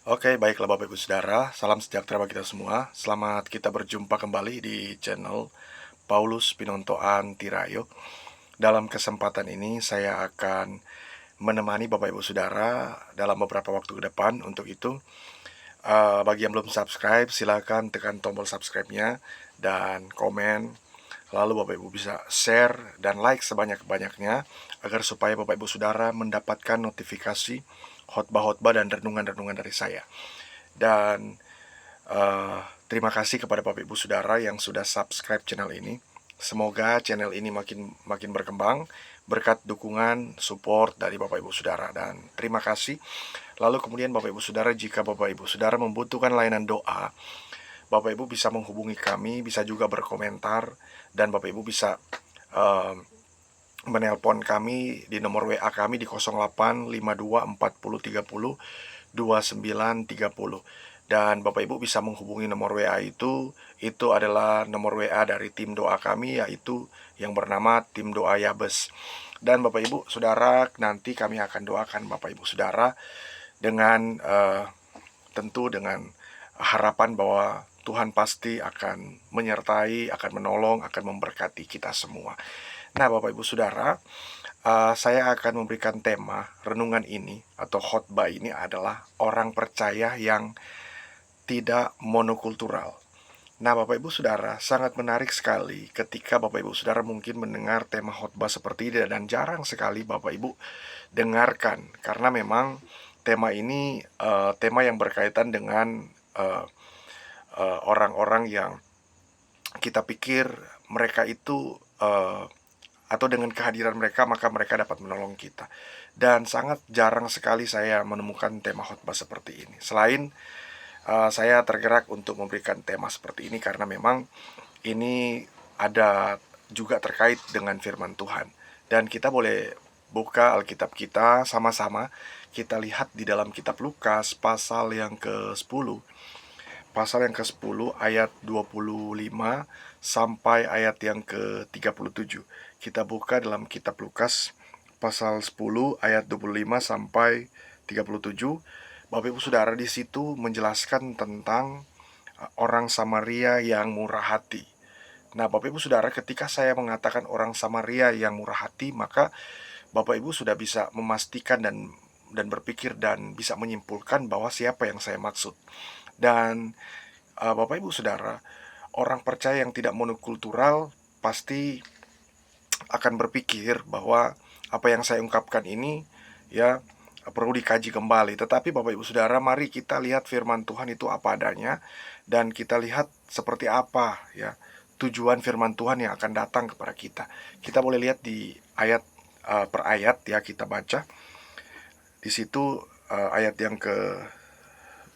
Oke, baiklah Bapak Ibu Saudara, salam sejahtera bagi kita semua. Selamat kita berjumpa kembali di channel Paulus Pinontoan Tirayo. Dalam kesempatan ini saya akan menemani Bapak Ibu Saudara dalam beberapa waktu ke depan. Untuk itu, bagi yang belum subscribe, silakan tekan tombol subscribe-nya dan komen. Lalu Bapak Ibu bisa share dan like sebanyak-banyaknya agar supaya Bapak Ibu Saudara mendapatkan notifikasi khotbah-khotbah dan renungan-renungan dari saya. Dan terima kasih kepada Bapak Ibu Saudara yang sudah subscribe channel ini. Semoga channel ini makin berkembang berkat dukungan support dari Bapak Ibu Saudara, dan terima kasih. Lalu kemudian Bapak Ibu Saudara, jika Bapak Ibu Saudara membutuhkan layanan doa, Bapak Ibu bisa menghubungi kami, bisa juga berkomentar, dan Bapak Ibu bisa menelpon kami di nomor WA kami di 085240302930. Dan Bapak Ibu bisa menghubungi nomor WA itu adalah nomor WA dari tim doa kami, yaitu yang bernama Tim Doa Yabes. Dan Bapak Ibu Saudara, nanti kami akan doakan Bapak Ibu Saudara dengan tentu dengan harapan bahwa Tuhan pasti akan menyertai, akan menolong, akan memberkati kita semua. Nah, Bapak Ibu Saudara, saya akan memberikan tema renungan ini atau khotbah ini adalah orang percaya yang tidak monokultural. Nah, Bapak Ibu Saudara, sangat menarik sekali ketika Bapak Ibu Saudara mungkin mendengar tema khotbah seperti ini, dan jarang sekali Bapak Ibu dengarkan karena memang tema ini tema yang berkaitan dengan orang-orang yang kita pikir mereka itu atau dengan kehadiran mereka maka mereka dapat menolong kita. Dan sangat jarang sekali saya menemukan tema khotbah seperti ini. Selain saya tergerak untuk memberikan tema seperti ini karena memang ini ada juga terkait dengan firman Tuhan. Dan kita boleh buka Alkitab kita sama-sama. Kita lihat di dalam kitab Lukas pasal yang ke-10. Pasal yang ke-10 ayat 25 sampai ayat yang ke-37. Kita buka dalam kitab Lukas pasal 10 ayat 25 sampai 37. Bapak Ibu Saudara, di situ menjelaskan tentang orang Samaria yang murah hati. Nah, Bapak Ibu Saudara, ketika saya mengatakan orang Samaria yang murah hati, maka Bapak Ibu sudah bisa memastikan dan berpikir dan bisa menyimpulkan bahwa siapa yang saya maksud. Dan Bapak Ibu Saudara, orang percaya yang tidak monokultural pasti akan berpikir bahwa apa yang saya ungkapkan ini ya perlu dikaji kembali. Tetapi Bapak Ibu Saudara, mari kita lihat firman Tuhan itu apa adanya, dan kita lihat seperti apa ya tujuan firman Tuhan yang akan datang kepada kita. Kita boleh lihat di ayat per ayat ya, kita baca. Di situ ayat yang ke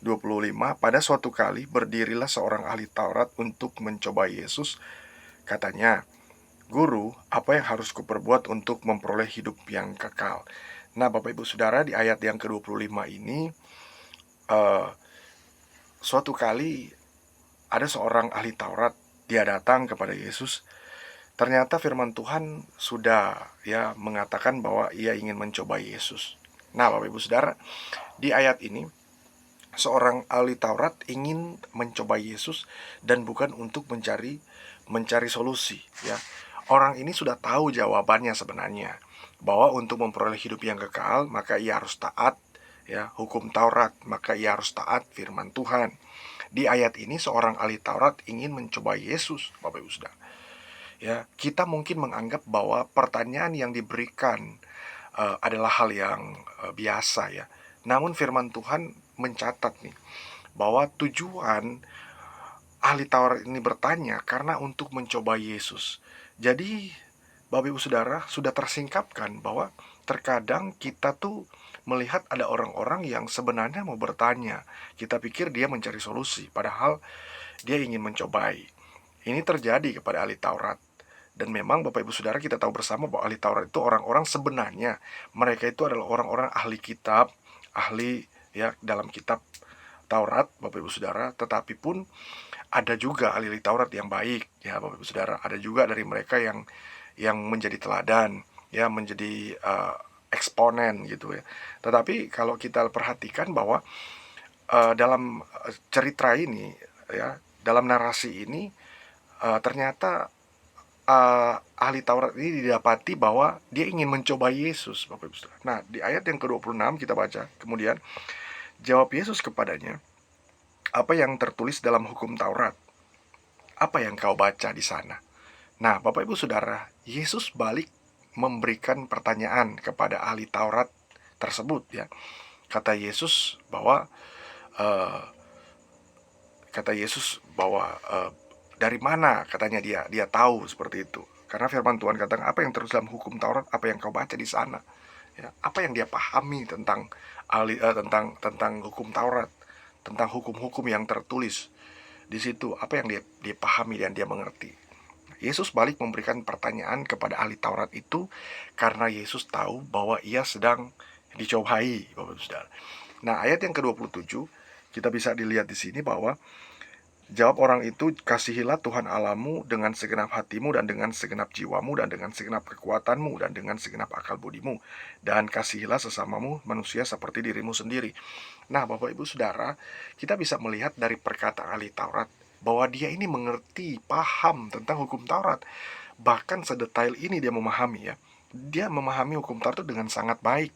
25, pada suatu kali berdirilah seorang ahli Taurat untuk mencoba Yesus. Katanya, "Guru, apa yang harus kuperbuat untuk memperoleh hidup yang kekal?" Nah, Bapak Ibu Saudara, di ayat yang ke-25 ini suatu kali ada seorang ahli Taurat, dia datang kepada Yesus. Ternyata firman Tuhan sudah ya mengatakan bahwa ia ingin mencoba Yesus. Nah, Bapak Ibu Saudara, di ayat ini seorang ahli Taurat ingin mencoba Yesus dan bukan untuk mencari solusi ya. Orang ini sudah tahu jawabannya sebenarnya, bahwa untuk memperoleh hidup yang kekal maka ia harus taat ya hukum Taurat, maka ia harus taat firman Tuhan. Di ayat ini seorang ahli Taurat ingin mencoba Yesus, Bapak Ibu Saudara. Ya, kita mungkin menganggap bahwa pertanyaan yang diberikan adalah hal yang biasa ya. Namun firman Tuhan mencatat nih bahwa tujuan ahli Taurat ini bertanya karena untuk mencoba Yesus. Jadi Bapak Ibu Saudara, sudah tersingkapkan bahwa terkadang kita tuh melihat ada orang-orang yang sebenarnya mau bertanya. Kita pikir dia mencari solusi, padahal dia ingin mencobai. Ini terjadi kepada ahli Taurat. Dan memang Bapak Ibu Saudara, kita tahu bersama bahwa ahli Taurat itu orang-orang sebenarnya mereka itu adalah orang-orang ahli kitab, ahli ya dalam kitab Taurat, Bapak Ibu Saudara. Tetapi pun ada juga ahli Taurat yang baik ya Bapak Ibu Saudara. Ada juga dari mereka yang menjadi teladan ya, menjadi eksponen gitu ya. Tetapi kalau kita perhatikan bahwa dalam cerita ini, ya, dalam narasi ini, ternyata ahli Taurat ini didapati bahwa dia ingin mencoba Yesus, Bapak Ibu Saudara. Nah, di ayat yang ke-26 kita baca, kemudian jawab Yesus kepadanya, "Apa yang tertulis dalam hukum Taurat? Apa yang kau baca di sana?" Nah, Bapak Ibu Saudara, Yesus balik memberikan pertanyaan kepada ahli Taurat tersebut, ya. Kata Yesus bahwa eh, dari mana, katanya, dia tahu seperti itu. Karena firman Tuhan katakan, apa yang tertulis dalam hukum Taurat, apa yang kau baca di sana, ya. Apa yang dia pahami tentang tentang hukum Taurat, tentang hukum-hukum yang tertulis di situ, apa yang dia pahami dan dia mengerti. Yesus balik memberikan pertanyaan kepada ahli Taurat itu karena Yesus tahu bahwa ia sedang dicobai, Bapak Ibu Saudara. Nah, ayat yang ke-27 kita bisa dilihat di sini bahwa jawab orang itu, "Kasihilah Tuhan Allahmu dengan segenap hatimu dan dengan segenap jiwamu dan dengan segenap kekuatanmu dan dengan segenap akal budimu, dan kasihilah sesamamu manusia seperti dirimu sendiri." Nah, Bapak Ibu Saudara, kita bisa melihat dari perkataan ahli Taurat bahwa dia ini mengerti, paham tentang hukum Taurat. Bahkan sedetail ini dia memahami, ya. Dia memahami hukum Taurat itu dengan sangat baik,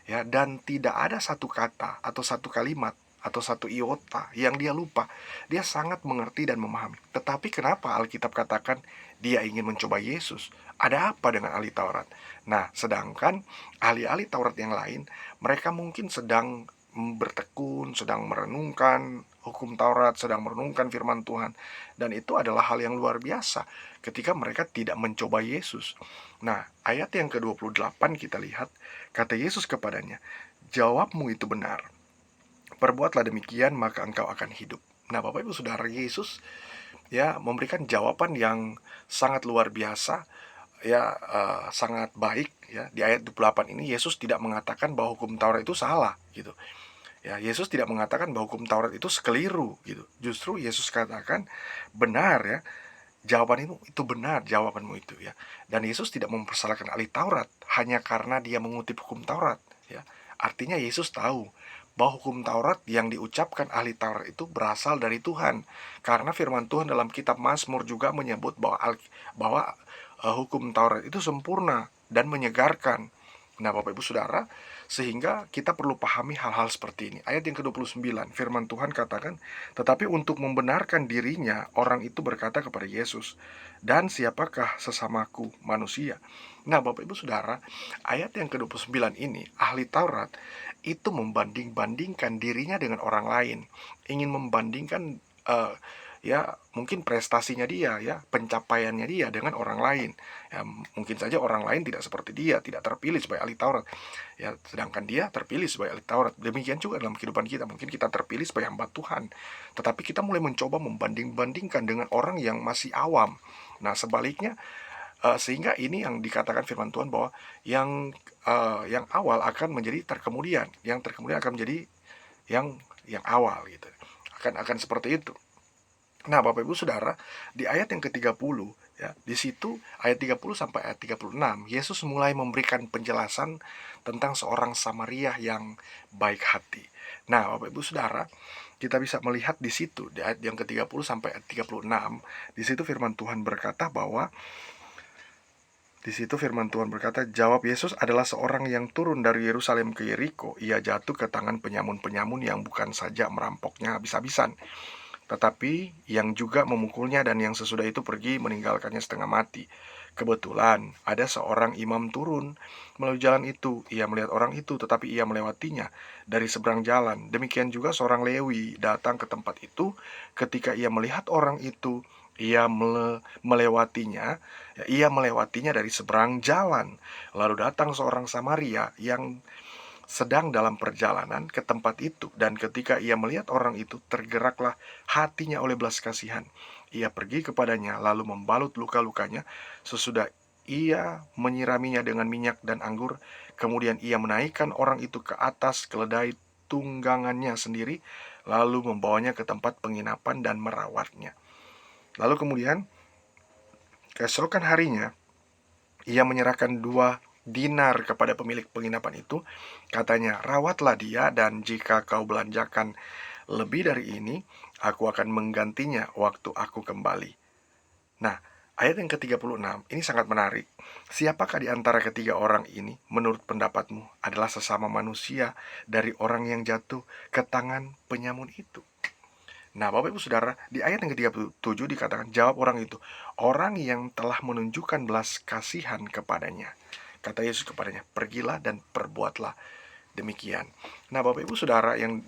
ya, dan tidak ada satu kata atau satu kalimat atau satu iota yang dia lupa. Dia sangat mengerti dan memahami. Tetapi kenapa Alkitab katakan dia ingin mencoba Yesus? Ada apa dengan ahli Taurat? Nah, sedangkan ahli-ahli Taurat yang lain, mereka mungkin sedang bertekun, sedang merenungkan hukum Taurat, sedang merenungkan firman Tuhan. Dan itu adalah hal yang luar biasa ketika mereka tidak mencoba Yesus. Nah, ayat yang ke-28 kita lihat, kata Yesus kepadanya, "Jawabmu itu benar. Perbuatlah demikian, maka engkau akan hidup." Nah, Bapak Ibu Saudara, Yesus, ya, memberikan jawaban yang sangat luar biasa, ya, sangat baik, ya. Di ayat 28 ini Yesus tidak mengatakan bahwa hukum Taurat itu salah, gitu. Ya, Yesus tidak mengatakan bahwa hukum Taurat itu sekeliru, gitu. Justru Yesus katakan benar, ya. Jawaban itu benar, jawabanmu itu, ya. Dan Yesus tidak mempersalahkan ahli Taurat hanya karena dia mengutip hukum Taurat, ya. Artinya Yesus tahu bahwa hukum Taurat yang diucapkan ahli Taurat itu berasal dari Tuhan. Karena firman Tuhan dalam kitab Mazmur juga menyebut bahwa hukum Taurat itu sempurna dan menyegarkan. Nah, Bapak Ibu Saudara, sehingga kita perlu pahami hal-hal seperti ini. Ayat yang ke-29, firman Tuhan katakan, "Tetapi untuk membenarkan dirinya, orang itu berkata kepada Yesus, 'Dan siapakah sesamaku manusia?'" Nah, Bapak Ibu Saudara, ayat yang ke-29 ini, ahli Taurat itu membanding-bandingkan dirinya dengan orang lain. Ingin membandingkan, ya, mungkin prestasinya dia, ya, pencapaiannya dia dengan orang lain. Ya, mungkin saja orang lain tidak seperti dia, tidak terpilih sebagai ahli Taurat, ya, sedangkan dia terpilih sebagai ahli Taurat. Demikian juga dalam kehidupan kita, mungkin kita terpilih sebagai hamba Tuhan, tetapi kita mulai mencoba membanding-bandingkan dengan orang yang masih awam. Nah, sebaliknya, sehingga ini yang dikatakan firman Tuhan bahwa yang awal akan menjadi terkemudian, yang terkemudian akan menjadi yang awal, gitu. Akan seperti itu. Nah, Bapak Ibu Saudara, di ayat yang ke-30, ya, di situ ayat 30 sampai ayat 36, Yesus mulai memberikan penjelasan tentang seorang Samaria yang baik hati. Nah, Bapak Ibu Saudara, kita bisa melihat di situ di ayat yang ke-30 sampai ayat 36, di situ firman Tuhan berkata bahwa "Jawab Yesus adalah seorang yang turun dari Yerusalem ke Yeriko. Ia jatuh ke tangan penyamun-penyamun yang bukan saja merampoknya habis-habisan, tetapi yang juga memukulnya, dan yang sesudah itu pergi meninggalkannya setengah mati. Kebetulan ada seorang imam turun melalui jalan itu. Ia melihat orang itu, tetapi ia melewatinya dari seberang jalan. Demikian juga seorang Lewi datang ke tempat itu. Ketika ia melihat orang itu, ia melewatinya dari seberang jalan. Lalu datang seorang Samaria yang sedang dalam perjalanan ke tempat itu, dan ketika ia melihat orang itu, tergeraklah hatinya oleh belas kasihan. Ia pergi kepadanya, lalu membalut luka-lukanya. Sesudah ia menyiraminya dengan minyak dan anggur, kemudian ia menaikkan orang itu ke atas keledai tunggangannya sendiri, lalu membawanya ke tempat penginapan dan merawatnya. Lalu kemudian keesokan harinya ia menyerahkan 2 dinar kepada pemilik penginapan itu. Katanya, "Rawatlah dia, dan jika kau belanjakan Lebih dari ini, aku akan menggantinya waktu aku kembali. Nah, ayat yang ke-36 ini sangat menarik. Siapakah di antara ketiga orang ini menurut pendapatmu adalah sesama manusia dari orang yang jatuh ke tangan penyamun itu? Nah, Bapak Ibu Saudara, di ayat yang ke-37 dikatakan, jawab orang itu, orang yang telah menunjukkan belas kasihan kepadanya. Kata Yesus kepadanya, pergilah dan perbuatlah demikian. Nah, Bapak Ibu Saudara yang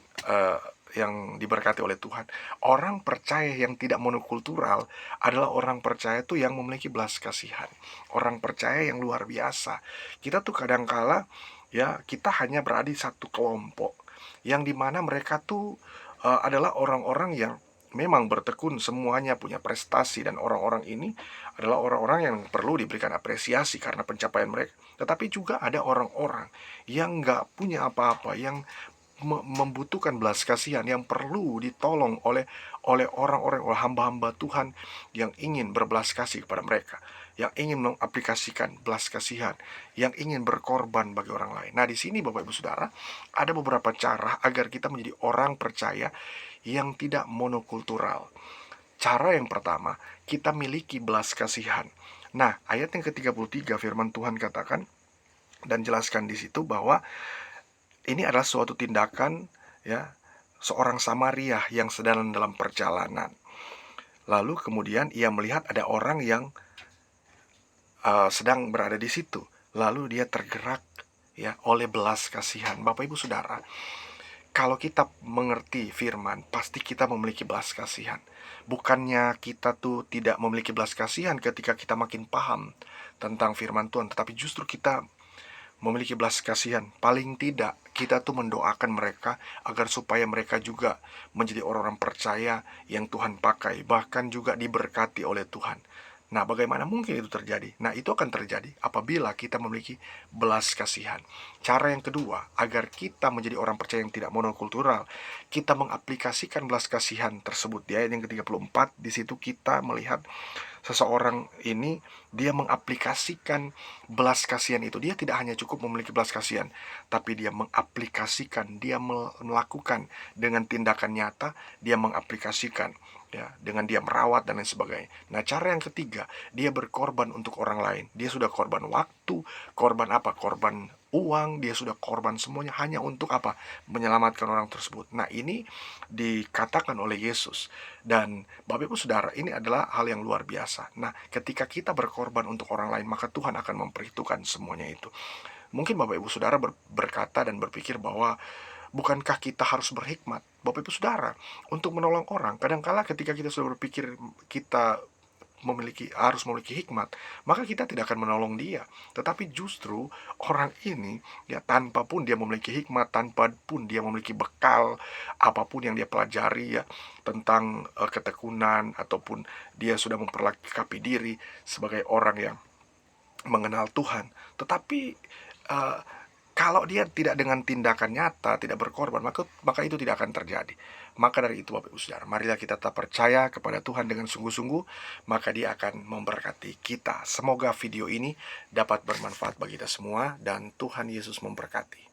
diberkati oleh Tuhan, orang percaya yang tidak monokultural adalah orang percaya tuh yang memiliki belas kasihan. Orang percaya yang luar biasa. Kita tuh kadangkala ya, kita hanya berada di satu kelompok yang dimana mereka tuh adalah orang-orang yang memang bertekun, semuanya punya prestasi, dan orang-orang ini adalah orang-orang yang perlu diberikan apresiasi karena pencapaian mereka. Tetapi juga ada orang-orang yang nggak punya apa-apa, yang membutuhkan belas kasihan, yang perlu ditolong oleh orang-orang, oleh hamba-hamba Tuhan yang ingin berbelas kasih kepada mereka, yang ingin mengaplikasikan belas kasihan, yang ingin berkorban bagi orang lain. Nah, di sini Bapak Ibu Saudara, ada beberapa cara agar kita menjadi orang percaya yang tidak monokultural. Cara yang pertama, kita miliki belas kasihan. Nah, ayat yang ke-33 firman Tuhan katakan dan jelaskan di situ bahwa ini adalah suatu tindakan ya, seorang Samaria yang sedang dalam perjalanan. Lalu kemudian ia melihat ada orang yang sedang berada di situ. Lalu dia tergerak ya oleh belas kasihan. Bapak Ibu Saudara, kalau kita mengerti firman, pasti kita memiliki belas kasihan. Bukannya kita tuh tidak memiliki belas kasihan ketika kita makin paham tentang firman Tuhan, tetapi justru kita memiliki belas kasihan. Paling tidak kita tuh mendoakan mereka agar supaya mereka juga menjadi orang-orang percaya yang Tuhan pakai, bahkan juga diberkati oleh Tuhan. Nah, bagaimana mungkin itu terjadi? Nah, itu akan terjadi apabila kita memiliki belas kasihan. Cara yang kedua, agar kita menjadi orang percaya yang tidak monokultural, kita mengaplikasikan belas kasihan tersebut. Di ayat yang ke-34, di situ kita melihat seseorang ini, dia mengaplikasikan belas kasihan itu. Dia tidak hanya cukup memiliki belas kasihan, tapi dia mengaplikasikan, dia melakukan dengan tindakan nyata, dia mengaplikasikan ya, dengan dia merawat dan lain sebagainya. Nah, cara yang ketiga, dia berkorban untuk orang lain. Dia sudah korban waktu, korban apa? Korban uang, dia sudah korban semuanya hanya untuk apa? Menyelamatkan orang tersebut. Nah, ini dikatakan oleh Yesus. Dan Bapak Ibu Saudara, ini adalah hal yang luar biasa. Nah, ketika kita berkorban untuk orang lain, maka Tuhan akan memperhitungkan semuanya itu. Mungkin Bapak Ibu Saudara berkata dan berpikir bahwa bukankah kita harus berhikmat? Bapak Ibu Saudara, untuk menolong orang, kadangkala ketika kita sudah berpikir kita harus memiliki hikmat, maka kita tidak akan menolong dia. Tetapi justru orang ini ya, tanpa pun dia memiliki hikmat, tanpa pun dia memiliki bekal apapun yang dia pelajari ya tentang ketekunan, ataupun dia sudah memperlengkapi diri sebagai orang yang mengenal Tuhan, tetapi uh, kalau dia tidak dengan tindakan nyata, tidak berkorban, maka itu tidak akan terjadi. Maka dari itu Bapak Ibu Saudara, marilah kita tetap percaya kepada Tuhan dengan sungguh-sungguh, maka Dia akan memberkati kita. Semoga video ini dapat bermanfaat bagi kita semua, dan Tuhan Yesus memberkati.